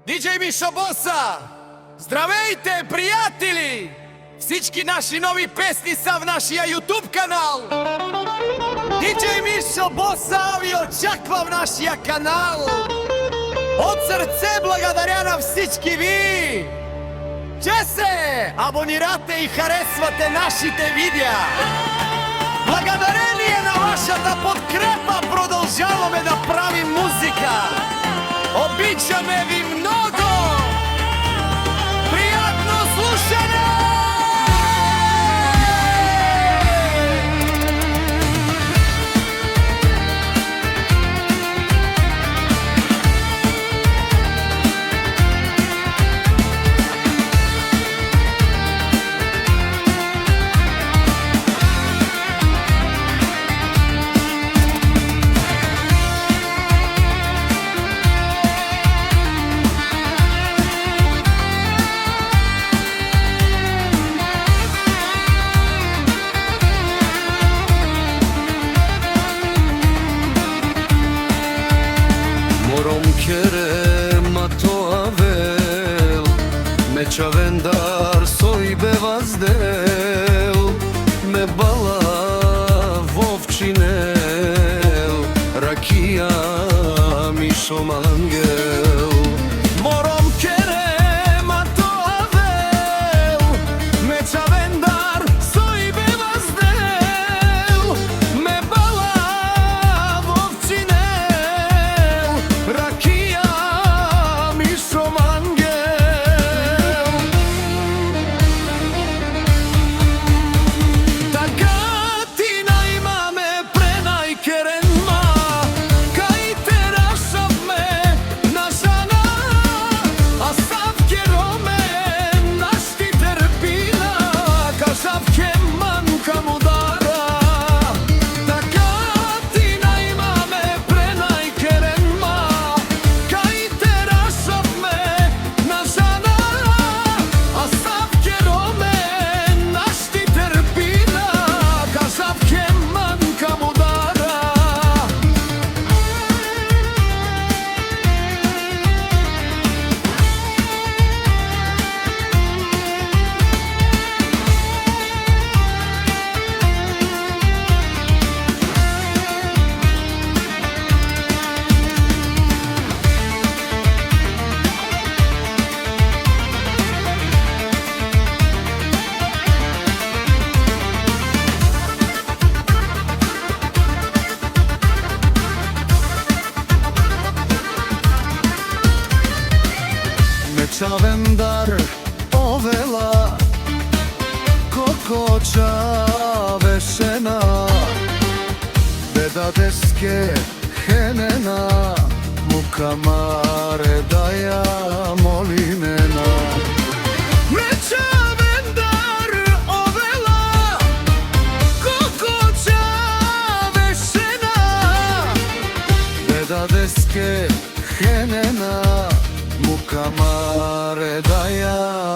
Диджей Мишо Боса! Здравейте, приятели! Всички наши нови песни са в нашия YouTube канал! Диджей Мишо Боса ви очаква в нашия канал! От сърце благодаря на всички ви! Че се абонирате и харесвате нашите видеа! Благодарение на вашата подкрепа продължаваме да правим музика! Обичаме ви много! Приятно слушане! Me çavendar soy bevazdel Me bala vovčinel Rakija Mišo Mangel Morom kerem a to avel Me čavendar soy bevazdel Me bala vovčinel Rakija Mišo Mangel Čavendar ovela Kokoča vešena Beda deske henena Mukamare daja molimena Me čavendar ovela Kokoča vešena Beda deske henena Mukamare daja